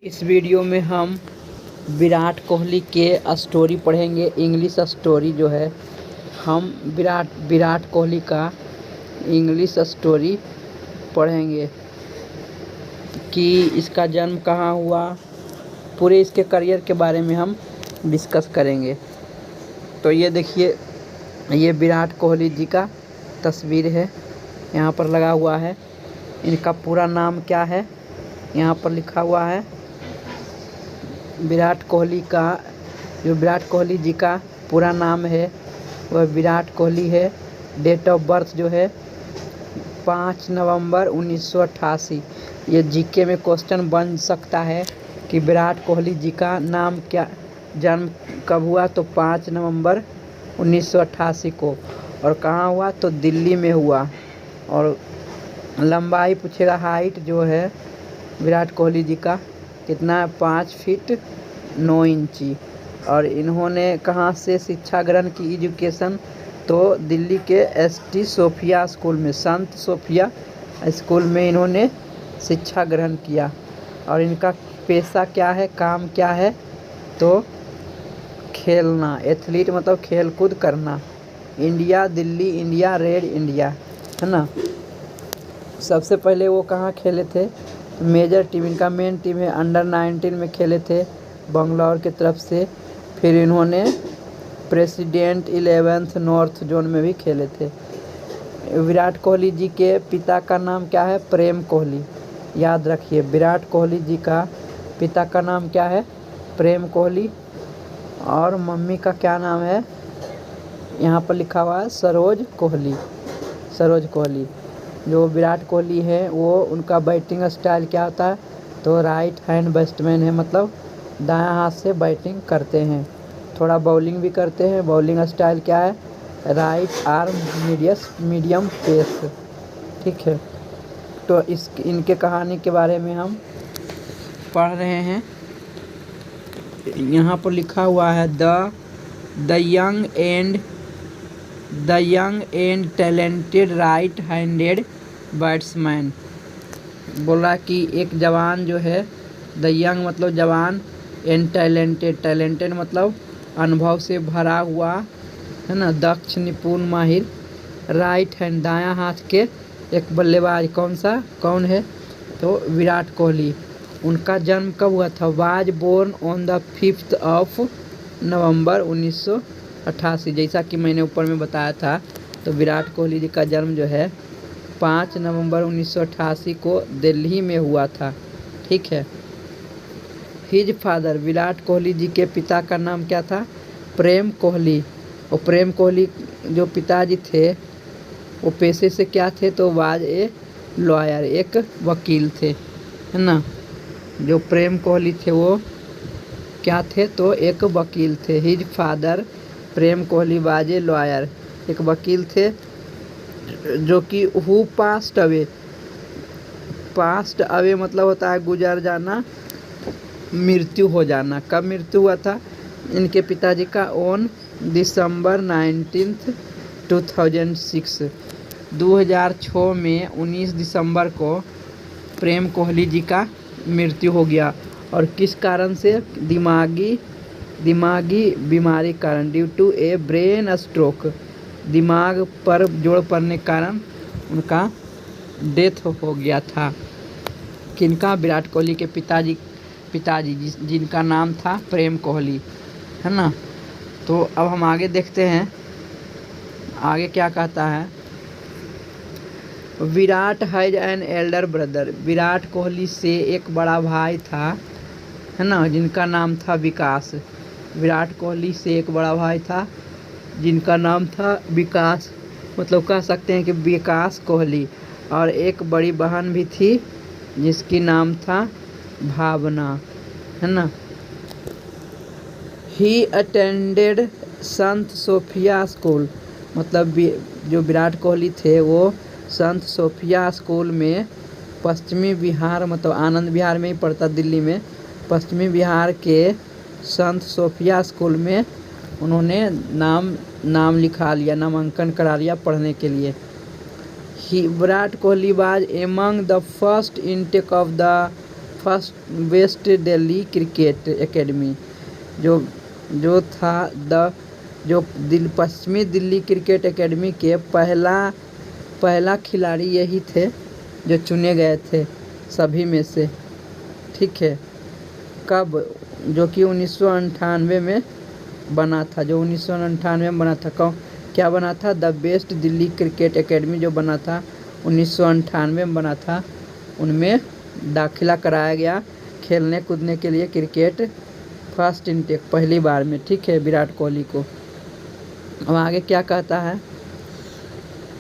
इस वीडियो में हम विराट कोहली के स्टोरी पढ़ेंगे। इंग्लिश स्टोरी जो है हम विराट कोहली का इंग्लिश स्टोरी पढ़ेंगे कि इसका जन्म कहाँ हुआ, पूरे इसके करियर के बारे में हम डिस्कस करेंगे। तो ये देखिए, ये विराट कोहली जी का तस्वीर है, यहाँ पर लगा हुआ है। इनका पूरा नाम क्या है यहाँ पर लिखा हुआ है। विराट कोहली जी का पूरा नाम है वह विराट कोहली है। डेट ऑफ बर्थ जो है 5 नवंबर 1988। ये जीके में क्वेश्चन बन सकता है कि विराट कोहली जी का नाम क्या, जन्म कब हुआ, तो 5 नवंबर 1988 को। और कहाँ हुआ, तो दिल्ली में हुआ। और लंबाई पूछेगा, हाइट जो है विराट कोहली जी का कितना है, 5 फीट 9 इंची। और इन्होंने कहाँ से शिक्षा ग्रहण की, एजुकेशन, तो दिल्ली के ST सोफिया स्कूल में, संत सोफिया स्कूल में इन्होंने शिक्षा ग्रहण किया। और इनका पेशा क्या है, काम क्या है, तो खेलना, एथलीट मतलब खेल कूद करना। India, Delhi India, red India, है ना। सबसे पहले वो कहाँ खेले थे, मेजर टीम, इनका मेन टीम है अंडर 19 में खेले थे बंगलौर की तरफ से। फिर इन्होंने प्रेसिडेंट 11th नॉर्थ जोन में भी खेले थे। विराट कोहली जी के पिता का नाम क्या है, प्रेम कोहली। याद रखिए, विराट कोहली जी का पिता का नाम क्या है, प्रेम कोहली। और मम्मी का क्या नाम है, यहाँ पर लिखा हुआ है सरोज कोहली। जो विराट कोहली है वो, उनका बैटिंग स्टाइल क्या होता है, तो राइट हैंड बैट्समैन है, मतलब दायां हाथ से बैटिंग करते हैं। थोड़ा बॉलिंग भी करते हैं। बॉलिंग स्टाइल क्या है, राइट आर्म मीडियम पेस, ठीक है। तो इनके कहानी के बारे में हम पढ़ रहे हैं। यहाँ पर लिखा हुआ है the young and talented right handed batsman. बोला कि एक जवान जो है, द यंग मतलब जवान, एंड टैलेंटेड मतलब अनुभव से भरा हुआ, है ना, दक्ष, निपुण, माहिर, राइट हैंड दायां हाथ के एक बल्लेबाज। कौन है, तो विराट कोहली। उनका जन्म कब हुआ था, was born on the 5th of November 1988। जैसा कि मैंने ऊपर में बताया था, तो विराट कोहली जी का जन्म जो है 5 नवंबर 1988 को दिल्ली में हुआ था, ठीक है। हिज फादर, विराट कोहली जी के पिता का नाम क्या था, प्रेम कोहली। और प्रेम कोहली जो पिताजी थे वो पेशे से क्या थे, तो वाज ए लॉयर, एक वकील थे, है ना। जो प्रेम कोहली थे वो क्या थे, तो एक वकील थे। His father Prem Kohli was a lawyer, एक वकील थे, जो कि हु पास्ट अवे मतलब होता है गुजर जाना, मृत्यु हो जाना। कब मृत्यु हुआ था इनके पिताजी का, ऑन दिसंबर 19, 2006। 2006 में 19 दिसंबर को प्रेम कोहली जी का मृत्यु हो गया। और किस कारण से, दिमागी बीमारी कारण, due to a brain stroke, दिमाग पर जोड़ पड़ने के कारण उनका डेथ हो गया था। किनका, विराट कोहली के पिताजी जिनका नाम था प्रेम कोहली, है ना। तो अब हम आगे देखते हैं, आगे क्या कहता है। Virat has an elder brother, Virat Kohli से एक बड़ा भाई था, है ना, जिनका नाम था विकास। विराट कोहली से एक बड़ा भाई था जिनका नाम था विकास, मतलब कह सकते हैं कि विकास कोहली। और एक बड़ी बहन भी थी जिसकी नाम था भावना, है ना। He attended Sant Sophia school, मतलब जो विराट कोहली थे वो संत सोफिया स्कूल में, पश्चिमी बिहार मतलब आनंद विहार में ही पड़ता, दिल्ली में, पश्चिमी बिहार के संत सोफिया स्कूल में उन्होंने नाम लिखा लिया, नामांकन करा लिया पढ़ने के लिए। Virat Kohli was among the first intake of the first West Delhi cricket academy, जो जो था पश्चिमी दिल्ली क्रिकेट एकेडमी के पहला खिलाड़ी यही थे जो चुने गए थे सभी में से। ठीक है, कब? जो कि 1998 में बना था, क्या बना था? The best Delhi cricket academy जो बना था 1998 में बना था, उनमें दाखिला कराया गया खेलने कूदने के लिए क्रिकेट फर्स्ट इनटेक पहली बार में। ठीक है, विराट कोहली को। अब आगे क्या कहता है?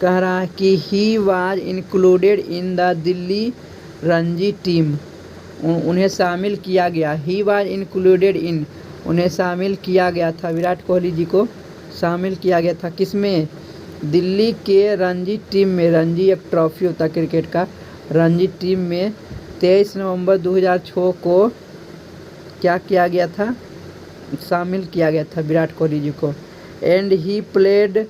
कह रहा है कि he was included in the Delhi Ranji team, उन्हें शामिल किया गया। ही वाज इंक्लूडेड इन, उन्हें शामिल किया गया था, विराट कोहली जी को शामिल किया गया था किसमें? दिल्ली के रणजी टीम में। रणजी एक ट्रॉफी होता है क्रिकेट का। रणजी टीम में 23 नवंबर 2006 को क्या किया गया था? शामिल किया गया था विराट कोहली जी को। And he played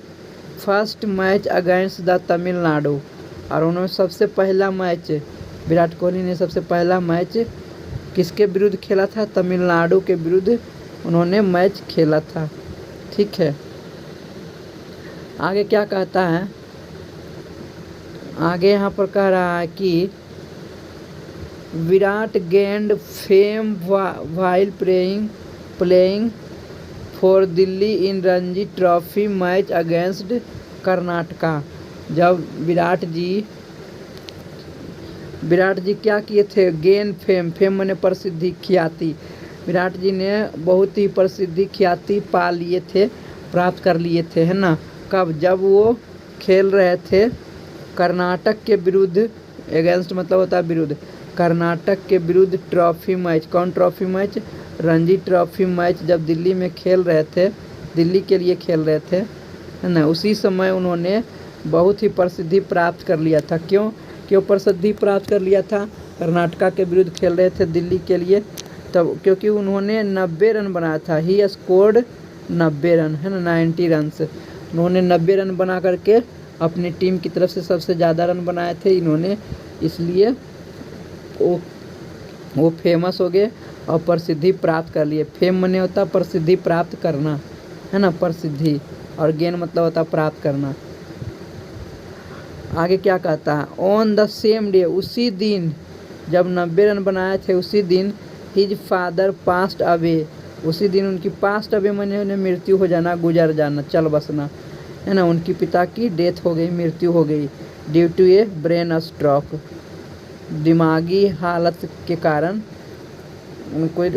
first match against the Tamil Nadu, और उन्होंने सबसे पहला मैच, विराट कोहली ने सबसे पहला मैच किसके विरुद्ध खेला था? तमिलनाडु के विरुद्ध उन्होंने मैच खेला था। ठीक है, आगे क्या कहता है? आगे यहाँ पर कह रहा है कि Virat gained fame while playing for Delhi in Ranji trophy match against Karnataka. जब विराट जी क्या किए थे? गेन फेम माने प्रसिद्धि, ख्याति। विराट जी ने बहुत ही प्रसिद्धि ख्याति पा लिए थे, प्राप्त कर लिए थे, है ना। कब? जब वो खेल रहे थे कर्नाटक के विरुद्ध, अगेंस्ट मतलब होता है विरुद्ध, कर्नाटक के विरुद्ध ट्रॉफी मैच। कौन trophy match? Ranji trophy match जब दिल्ली में खेल रहे थे, दिल्ली के लिए खेल रहे थे, है ना, उसी समय उन्होंने बहुत ही प्रसिद्धि प्राप्त कर लिया था। क्यों प्रसिद्धि प्राप्त कर लिया था? कर्नाटका के विरुद्ध खेल रहे थे दिल्ली के लिए, तब क्योंकि उन्होंने 90 रन बनाया था। ही स्कोर्ड 90 रन, है ना, 90 रन। उन्होंने 90 रन बना करके अपनी टीम की तरफ से सबसे ज़्यादा रन बनाए थे इन्होंने, इसलिए वो फेमस हो गए और प्रसिद्धि प्राप्त कर लिए। फेम माने होता प्रसिद्धि प्राप्त करना, है ना, प्रसिद्धि, और गेन मतलब होता प्राप्त करना। आगे क्या कहता है? ऑन द सेम डे, उसी दिन जब 90 रन बनाए थे, उसी दिन हिज फादर पास्ट अवे, उसी दिन उनकी पास्ट अवे माने उन्हें मृत्यु हो जाना, गुजर जाना, चल बसना, है ना। उनकी पिता की डेथ हो गई, मृत्यु हो गई, due to a brain stroke, दिमागी हालत के कारण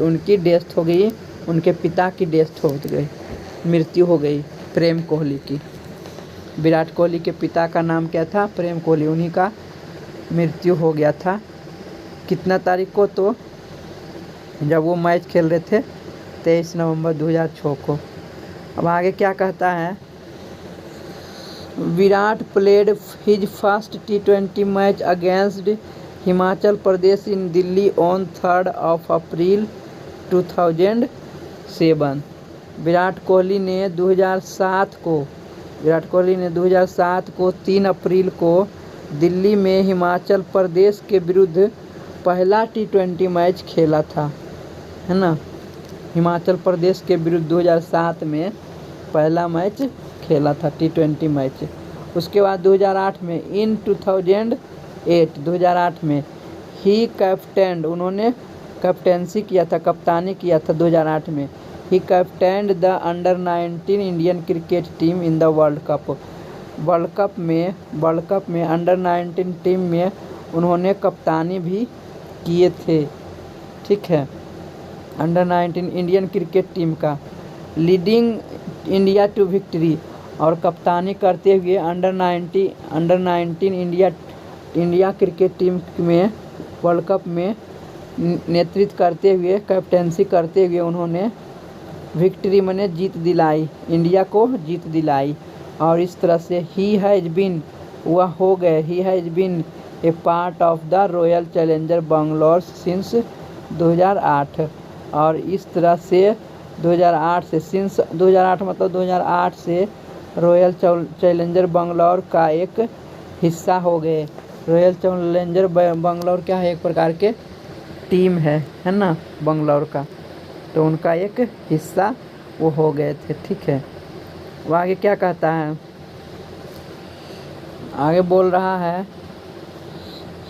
उनकी डेथ हो गई, उनके पिता की डेथ हो गई, मृत्यु हो गई, प्रेम कोहली की। विराट कोहली के पिता का नाम क्या था? प्रेम कोहली। उन्हीं का मृत्यु हो गया था। कितना तारीख को? तो जब वो मैच खेल रहे थे 23 नवंबर 2006 को। अब आगे क्या कहता है? Virat played his first T20 match against Himachal Pradesh in Delhi on 3 अप्रैल 2007। विराट कोहली ने 2007 को 3 अप्रैल को दिल्ली में हिमाचल प्रदेश के विरुद्ध पहला T20 मैच खेला था, है ना। हिमाचल प्रदेश के विरुद्ध 2007 में पहला मैच खेला था, T20 मैच। उसके बाद 2008 में इन 2008 में ही कैप्टेन, उन्होंने कैप्टेंसी किया था, कप्तानी किया था 2008 में। He captained the under nineteen Indian cricket team in the world cup में अंडर-19 टीम में उन्होंने कप्तानी भी किए थे। ठीक है, अंडर-19 इंडियन क्रिकेट टीम का, लीडिंग इंडिया टू विक्ट्री, और कप्तानी करते हुए अंडर-19 इंडिया क्रिकेट टीम में वर्ल्ड कप में नेतृत्व करते हुए, कैप्टेंसी करते हुए उन्होंने विक्ट्री माने जीत दिलाई, इंडिया को जीत दिलाई। और इस तरह से ही has been a part of the Royal Challenger Bangalore since 2008। और इस तरह से 2008 से रॉयल चैलेंजर बैंगलोर का एक हिस्सा हो गए। रॉयल चैलेंजर बैंगलोर क्या है? एक प्रकार के टीम है ना बंगलौर का, तो उनका एक हिस्सा वो हो गए थे। ठीक है, वो आगे क्या कहता है, आगे बोल रहा है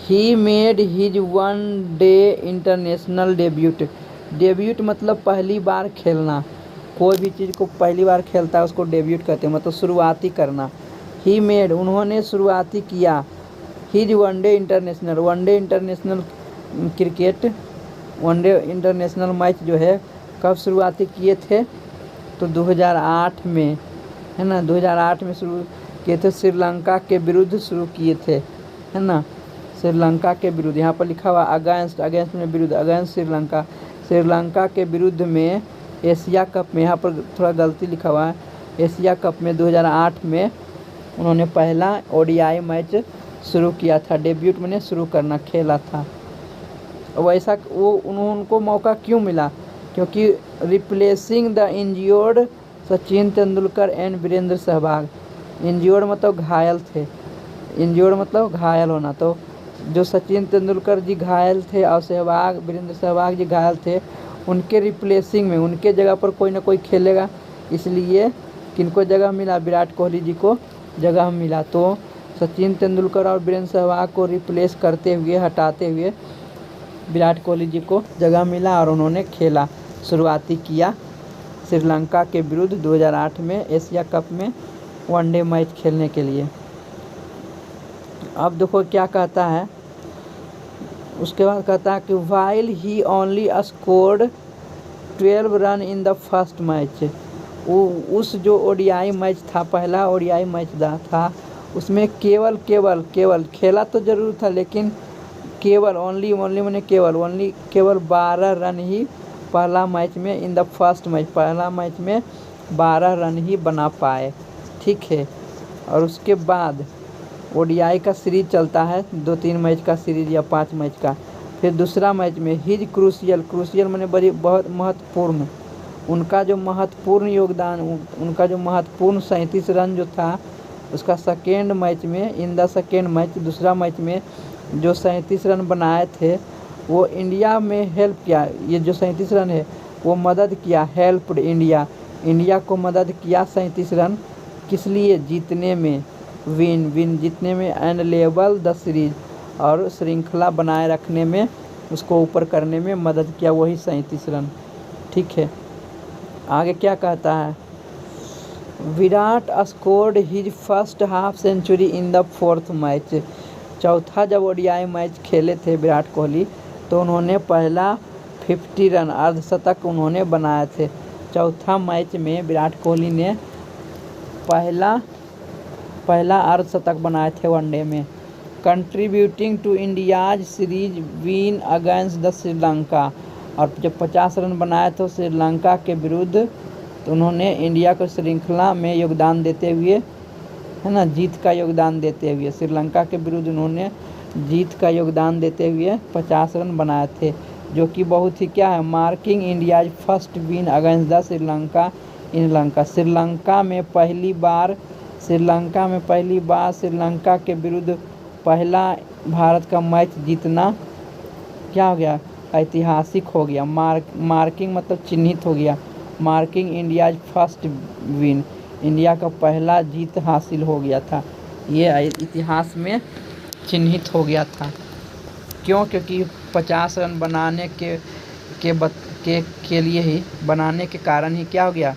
he made his one day international debut. Debut मतलब पहली बार खेलना, कोई भी चीज़ को पहली बार खेलता है उसको डेब्यूट कहते हैं, मतलब शुरुआती करना। ही मेड उन्होंने शुरुआती किया, his one day international cricket one day international match जो है कब शुरुआती किए थे, तो 2008 में, है ना, 2008 में शुरू किए थे, श्रीलंका के विरुद्ध शुरू किए थे, है ना, श्रीलंका के विरुद्ध। यहाँ पर लिखा हुआ अगेंस्ट में विरुद्ध, अगेंस्ट श्रीलंका के विरुद्ध में एशिया कप में, यहाँ पर थोड़ा गलती लिखा हुआ है, एशिया कप में 2008 में उन्होंने पहला ओडीआई मैच शुरू किया था। डेब्यूट मैंने शुरू करना खेला था। वैसा वो उनको मौका क्यों मिला, क्योंकि replacing the injured Sachin Tendulkar and Virender Sehwag. Injured मतलब घायल थे, इंज्योर्ड मतलब घायल होना, तो जो सचिन तेंदुलकर जी घायल थे और वीरेंद्र सहवाग जी घायल थे, उनके रिप्लेसिंग में उनके जगह पर कोई ना कोई खेलेगा, इसलिए किनको जगह मिला, विराट कोहली जी को जगह मिला। तो सचिन तेंदुलकर और वीरेंद्र सहवाग को रिप्लेस करते हुए, हटाते हुए विराट कोहली जी को जगह मिला और उन्होंने खेला, शुरुआती किया श्रीलंका के विरुद्ध 2008 में एशिया कप में वनडे मैच खेलने के लिए। अब देखो क्या कहता है, उसके बाद कहता है कि while he only scored 12 run in the first match. वो उस जो ओडीआई मैच था, पहला ओडीआई मैच था, उसमें केवल खेला तो ज़रूर था, लेकिन केवल ओनली मैंने केवल 12 रन ही पहला मैच में, इन द फर्स्ट मैच, पहला मैच में 12 रन ही बना पाए। ठीक है, और उसके बाद ओडीआई का सीरीज चलता है, 2-3 मैच का सीरीज या 5 मैच का। फिर दूसरा मैच में हिज क्रूशियल मैंने बहुत महत्वपूर्ण, उनका जो महत्वपूर्ण योगदान, उनका जो महत्वपूर्ण 37 रन जो था, उसका सेकेंड मैच में, इन द सेकेंड मैच, दूसरा मैच में जो 37 रन बनाए थे, वो इंडिया में हेल्प किया। ये जो 37 रन है वो मदद किया, हेल्प्ड इंडिया को मदद किया 37 रन, किस लिए, जीतने में, विन जीतने में, एंड लेवल द सीरीज, और श्रृंखला बनाए रखने में, उसको ऊपर करने में मदद किया, वही 37 रन। ठीक है, आगे क्या कहता है, Virat scored his first half century in the fourth match. चौथा जब ओडीआई मैच खेले थे विराट कोहली, तो उन्होंने पहला 50 रन अर्धशतक उन्होंने बनाए थे। चौथा मैच में विराट कोहली ने पहला अर्धशतक बनाए थे वनडे में, contributing to India's series win against the Sri Lanka. और जब 50 रन बनाए थे श्रीलंका के विरुद्ध, तो उन्होंने इंडिया को श्रृंखला में योगदान देते हुए, है ना, जीत का योगदान देते हुए, श्रीलंका के विरुद्ध उन्होंने जीत का योगदान देते हुए 50 रन बनाए थे, जो कि बहुत ही क्या है, marking India's first win against the Sri Lanka in Lanka. Sri Lanka में पहली बार श्रीलंका के विरुद्ध पहला भारत का मैच जीतना क्या हो गया, ऐतिहासिक हो गया। मार्किंग मतलब चिन्हित हो गया, marking India's first win, India का पहला जीत हासिल हो गया था, ये इतिहास में चिन्हित हो गया था। क्यों, क्योंकि 50 रन बनाने के लिए ही, बनाने के कारण ही क्या हो गया,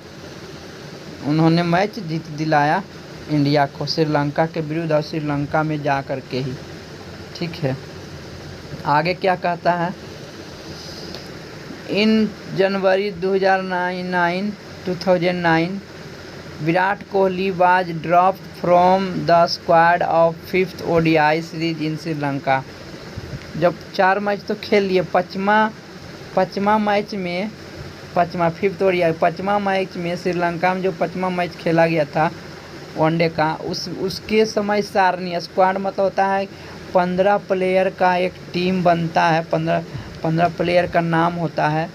उन्होंने मैच जीत दिलाया इंडिया को श्रीलंका के विरुद्ध, और श्रीलंका में जा कर के ही। ठीक है, आगे क्या कहता है, इन जनवरी 2009 Virat Kohli was dropped from the squad of 5th ODI series in Sri Lanka. जब 4 मैच तो खेल लिए, पचमा मैच में, 5th ओडीआई 5वां मैच में, श्रीलंका में जो 5वां मैच खेला गया था वनडे का, उसके समय सारणी, स्क्वाड मतलब होता है 15 प्लेयर का एक टीम बनता है, 15 प्लेयर का नाम होता है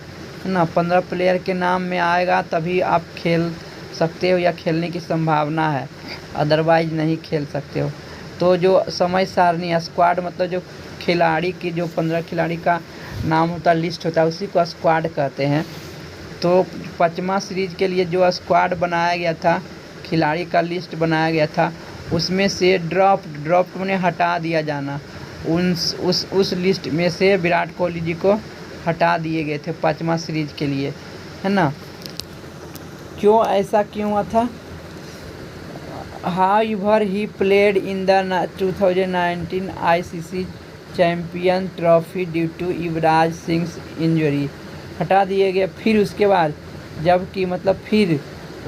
ना, 15 प्लेयर के नाम में आएगा तभी आप खेल सकते हो या खेलने की संभावना है, अदरवाइज नहीं खेल सकते हो। तो जो समय सारणी, स्क्वाड मतलब जो खिलाड़ी की, जो 15 खिलाड़ी का नाम होता, लिस्ट होता है, उसी को स्क्वाड कहते हैं। तो 5वां सीरीज के लिए जो स्क्वाड बनाया गया था, खिलाड़ी का लिस्ट बनाया गया था, उसमें से ड्रॉप उन्हें हटा दिया जाना, उस लिस्ट में से विराट कोहली जी को हटा दिए गए थे 5वां सीरीज के लिए, है ना। क्यों, ऐसा क्यों हुआ था? However, he played in the 2019 ICC champion trophy due to Yuvraj Singh injury. हटा दिए गए। फिर उसके बाद जबकि मतलब फिर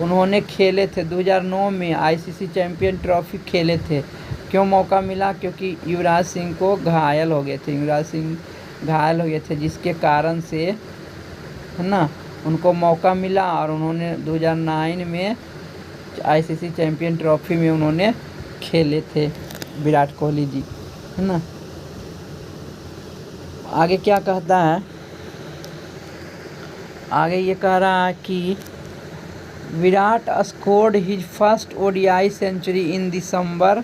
उन्होंने खेले थे 2009 में आईसीसी चैम्पियन ट्रॉफी खेले थे। क्यों मौका मिला? क्योंकि युवराज सिंह को घायल हो गए थे, युवराज सिंह घायल हो गए थे, जिसके कारण से, है ना, उनको मौका मिला और उन्होंने 2009 में आईसीसी चैम्पियन ट्रॉफी में उन्होंने खेले थे विराट कोहली जी, है ना। आगे क्या कहता है? आगे ये कह रहा है कि Virat scored his first ODI century in December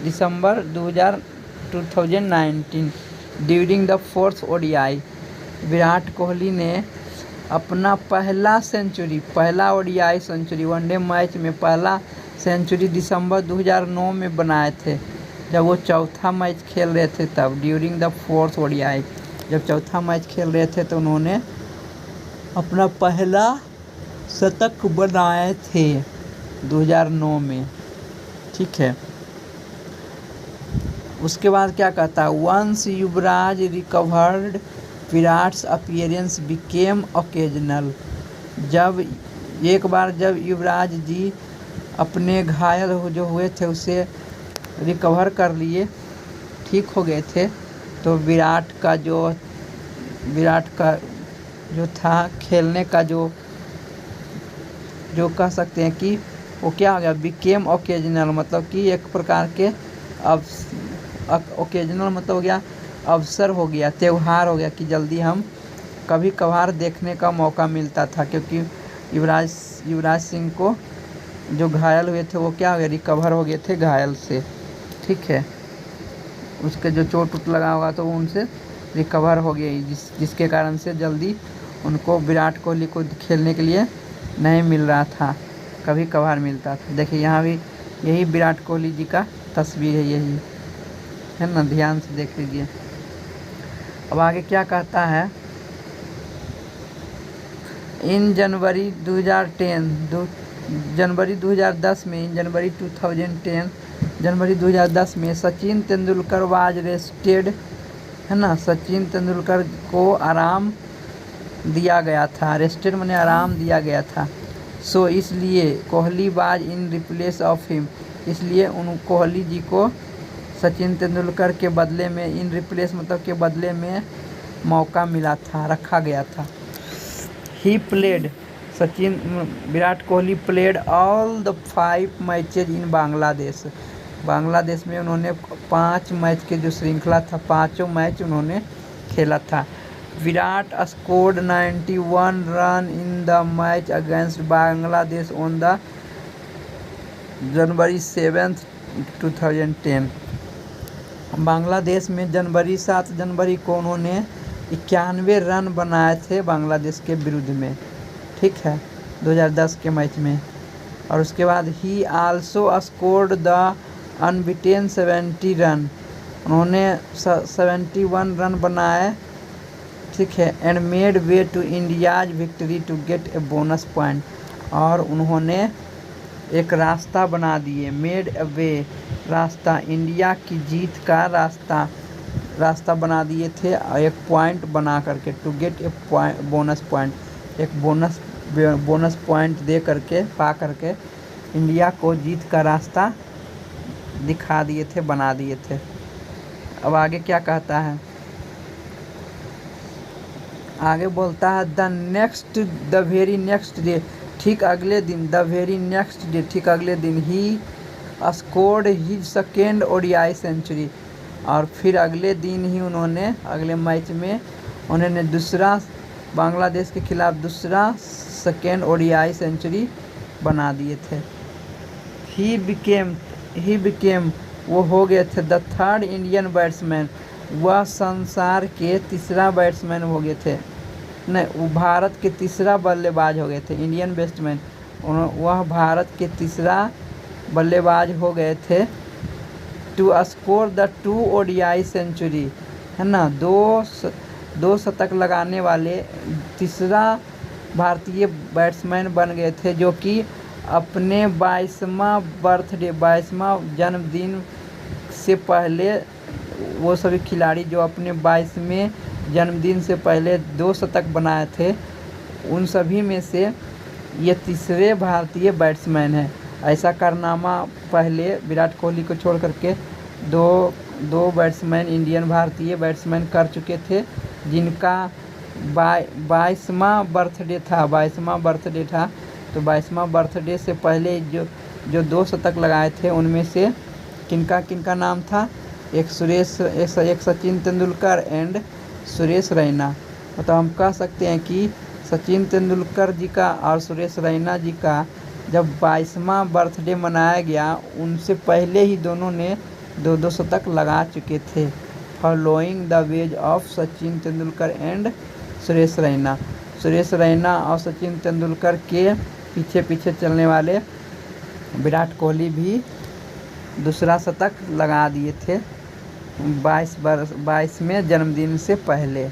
2019 during the fourth ODI. Virat Kohli ने अपना पहला ओडीआई सेंचुरी, वनडे मैच में पहला सेंचुरी दिसंबर 2009 में बनाए थे, जब वो चौथा मैच खेल रहे थे तब, ड्यूरिंग द फोर्थ ओडीआई। जब चौथा मैच खेल रहे थे तो उन्होंने अपना पहला शतक बनाए थे 2009 में, ठीक है। उसके बाद क्या कहता है? Once Yuvraj recovered Virat's appearance became occasional. जब एक बार जब युवराज जी अपने घायल जो हुए थे उसे रिकवर कर लिए, ठीक हो गए थे, तो विराट का जो था खेलने का जो कह सकते हैं कि वो क्या हो गया, बिकेम ओकेजनल, मतलब कि एक प्रकार के ओकेजनल मतलब हो गया अवसर, हो गया त्यौहार, हो गया कि जल्दी हम कभी कभार देखने का मौका मिलता था, क्योंकि युवराज सिंह को जो घायल हुए थे वो क्या हो गया, रिकवर हो गए थे घायल से, ठीक है। उसके जो चोट लगा होगा तो उनसे रिकवर हो गए, जिसके कारण से जल्दी उनको विराट कोहली को खेलने के लिए नहीं मिल रहा था, कभी कभार मिलता था। देखिए यहाँ भी यही विराट कोहली जी का तस्वीर है, यही है ना, ध्यान से देख लीजिए। अब आगे क्या कहता है? इन जनवरी 2010 में, जनवरी 2010 में सचिन तेंदुलकर वाज रेस्टेड, है ना। सचिन तेंदुलकर को आराम दिया गया था, रेस्टेड माने आराम दिया गया था। सो इसलिए Kohli was in replace of him, इसलिए उन कोहली जी को सचिन तेंदुलकर के बदले में, इन रिप्लेस मतलब के बदले में मौका मिला था, रखा गया था। He played, Virat Kohli played all the 5 matches इन बांग्लादेश। बांग्लादेश में उन्होंने 5 मैच के जो श्रृंखला था, 5 मैच उन्होंने खेला था। Virat scored 91 run in the match against Bangladesh on the January 7, 2010। Bangladesh में 7 जनवरी को उन्होंने 91 रन बनाए थे बांग्लादेश के विरुद्ध में, ठीक है, 2010 के मैच में। और उसके बाद he also scored the unbeaten 70 run, उन्होंने 71 रन बनाए, ठीक है। And made way to India's victory to get a bonus point, और उन्होंने एक रास्ता बना दिए, मेड ए वे, रास्ता, इंडिया की जीत का रास्ता बना दिए थे, एक पॉइंट बना करके, to get a bonus point, एक बोनस पॉइंट दे करके, पा करके इंडिया को जीत का रास्ता दिखा दिए थे, बना दिए थे। अब आगे क्या कहता है? आगे बोलता है द वेरी नेक्स्ट डे, ठीक अगले दिन, द वेरी नेक्स्ट डे, ठीक अगले दिन, he scored his second ODI century, और फिर अगले दिन ही उन्होंने, अगले मैच में उन्होंने दूसरा, बांग्लादेश के खिलाफ दूसरा सेकेंड ओडीआई सेंचुरी बना दिए थे। ही बिकेम, वो हो गए थे द थर्ड इंडियन बैट्समैन, वह संसार के तीसरा बैट्समैन हो गए थे, नहीं वो भारत के तीसरा बल्लेबाज हो गए थे, इंडियन बैट्समैन। वह भारत के तीसरा बल्लेबाज हो गए थे to score the 2 ODI century, है ना। दो शतक लगाने वाले तीसरा भारतीय बैट्समैन बन गए थे, जो कि अपने 22वां जन्मदिन से पहले, वो सभी खिलाड़ी जो अपने 22वें जन्मदिन से पहले 2 शतक बनाए थे, उन सभी में से ये तीसरे भारतीय बैट्समैन हैं। ऐसा कारनामा पहले विराट कोहली को छोड़ करके दो बैट्समैन, इंडियन भारतीय बैट्समैन कर चुके थे, जिनका 22वां बर्थडे था। तो 22वां बर्थडे से पहले जो 2 शतक लगाए थे, उनमें से किनका नाम था? एक सचिन तेंदुलकर एंड सुरेश रैना। तो हम कह सकते हैं कि सचिन तेंदुलकर जी का और सुरेश रैना जी का जब 22वां बर्थडे मनाया गया, उनसे पहले ही दोनों ने 2 शतक लगा चुके थे, following the ways of Sachin Tendulkar and Suresh Raina. Suresh Raina और सचिन तेंदुलकर के पीछे चलने वाले विराट कोहली भी दूसरा शतक लगा दिए थे 22वें जन्मदिन से पहले,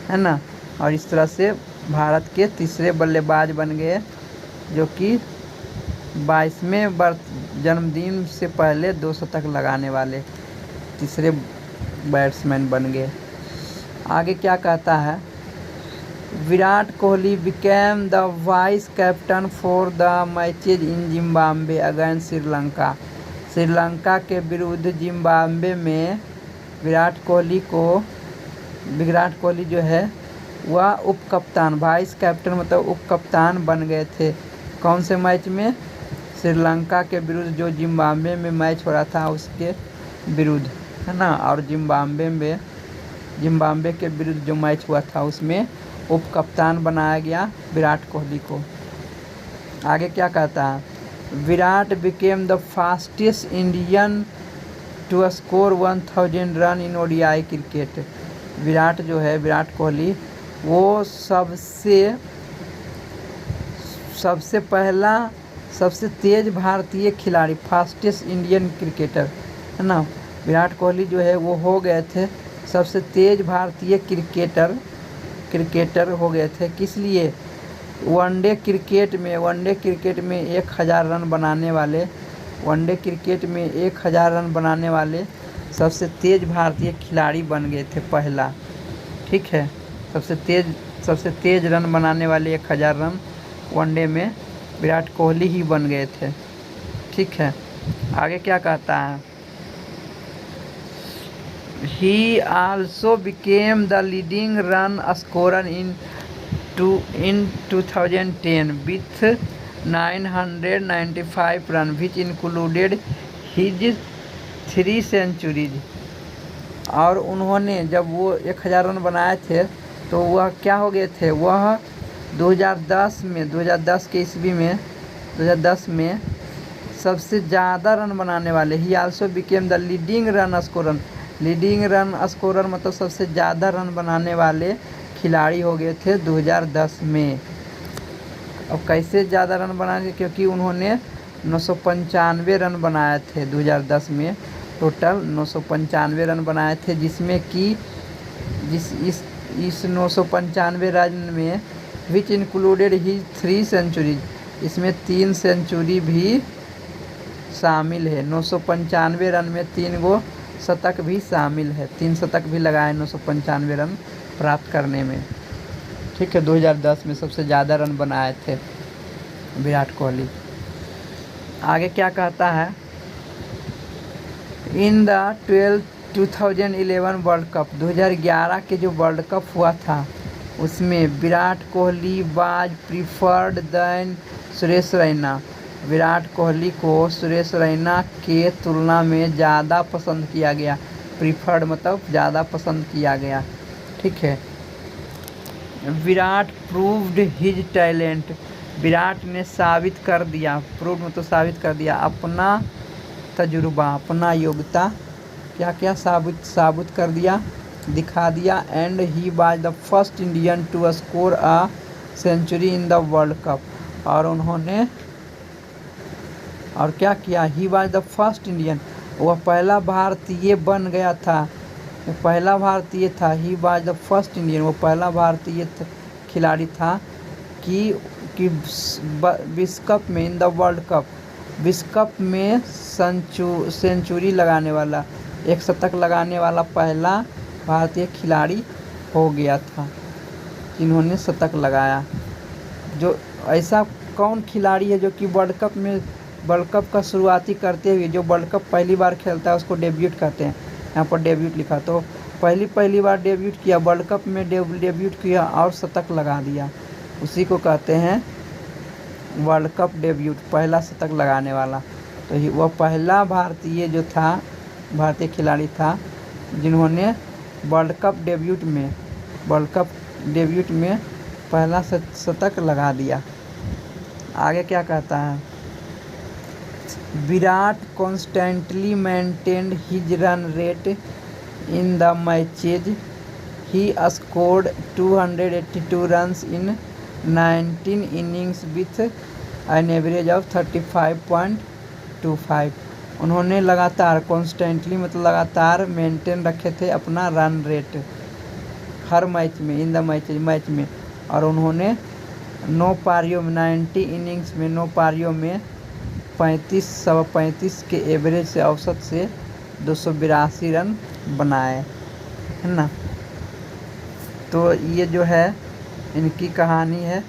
है ना। और इस तरह से भारत के तीसरे बल्लेबाज बन गए, जो कि 22वें जन्मदिन से पहले 2 शतक लगाने वाले तीसरे बैट्समैन बन गए। आगे क्या कहता है? Virat Kohli became the vice captain for the matches in Zimbabwe against Sri Lanka. Sri Lanka के विरुद्ध जिम्बाब्वे में विराट कोहली जो है वह उप कप्तान, वाइस कैप्टन मतलब उप कप्तान बन गए थे। कौन से मैच में? श्रीलंका के विरुद्ध, जो जिम्बाब्वे में मैच हो रहा था उसके विरुद्ध, है ना। और जिम्बाब्वे के विरुद्ध जो मैच हुआ था उसमें उप कप्तान बनाया गया विराट कोहली को। आगे क्या कहता है? Virat became the fastest Indian to score 1000 run in ODI cricket. Virat Kohli वो सबसे तेज भारतीय खिलाड़ी, फास्टेस्ट इंडियन क्रिकेटर, है ना। विराट कोहली जो है वो हो गए थे सबसे तेज भारतीय क्रिकेटर हो गए थे। किस लिए? वनडे क्रिकेट में 1000 रन बनाने वाले सबसे तेज भारतीय खिलाड़ी बन गए थे पहला, ठीक है। सबसे तेज रन बनाने वाले 1000 रन वनडे में विराट कोहली ही बन गए थे, ठीक है। आगे क्या कहता है? He also became the leading run scorer in 2010 with 995 runs, which included his 3 centuries। और उन्होंने जब वो 1000 रन बनाए थे तो वह क्या हो गए थे? वह 2010 के ईस्वी में 2010 में सबसे ज़्यादा रन बनाने वाले, ही also became the leading run scorer मतलब सबसे ज़्यादा रन बनाने वाले खिलाड़ी हो गए थे 2010 में। अब कैसे ज़्यादा रन बनाए? क्योंकि उन्होंने 995 रन बनाए थे 2010 में, टोटल 995 रन बनाए थे, जिसमें कि इस 995 रन में विच इंक्लूडेड ही 3 सेंचुरीज, इसमें 3 सेंचुरी भी शामिल है। 995 रन में 3 शतक भी शामिल है, 3 शतक भी लगाए 995 रन प्राप्त करने में, ठीक है। 2010 में सबसे ज़्यादा रन बनाए थे विराट कोहली। आगे क्या कहता है? इन द 2011 वर्ल्ड कप, 2011 के जो वर्ल्ड कप हुआ था उसमें Virat Kohli was preferred than Suresh Raina. Virat Kohli को सुरेश रैना के तुलना में ज़्यादा पसंद किया गया। प्रीफर्ड मतलब ज़्यादा पसंद किया गया, ठीक है। Virat proved his talent, Virat ने साबित कर दिया, प्रूव मतलब साबित कर दिया अपना तजुर्बा, अपना योग्यता क्या क्या साबित कर दिया, दिखा दिया। And he was the first Indian to score a century in the world cup. और उन्होंने और क्या किया, he was the first Indian, वह पहला भारतीय बन गया था, वो पहला भारतीय था। ही वाज द फर्स्ट इंडियन, वो पहला भारतीय खिलाड़ी था कि विश्व कप में, इन द वर्ल्ड कप, विश्व कप में सेंचुरी लगाने वाला, एक शतक लगाने वाला पहला भारतीय खिलाड़ी हो गया था जिन्होंने शतक लगाया। जो ऐसा कौन खिलाड़ी है जो कि वर्ल्ड कप का शुरुआती करते हुए, जो वर्ल्ड कप पहली बार खेलता है उसको डेब्यूट कहते हैं। यहाँ पर डेब्यूट लिखा, तो पहली बार डेब्यूट किया, वर्ल्ड कप में डेब्यूट किया और शतक लगा दिया, उसी को कहते हैं वर्ल्ड कप डेब्यूट, पहला शतक लगाने वाला। तो वह पहला भारतीय खिलाड़ी था जिन्होंने वर्ल्ड कप डेब्यूट में पहला शतक लगा दिया। आगे क्या कहता है, Virat constantly maintained his run rate in the matches he scored 282 runs in 19 innings with an average of 35.25। उन्होंने लगातार कॉन्स्टेंटली मतलब लगातार मेंटेन रखे थे अपना रन रेट हर मैच में, इन द मैच में। और उन्होंने 9 पारियों में, 90 इनिंग्स में 9 पारियों में 35 के एवरेज से, औसत से 282 रन बनाए, है ना। तो ये जो है इनकी कहानी है।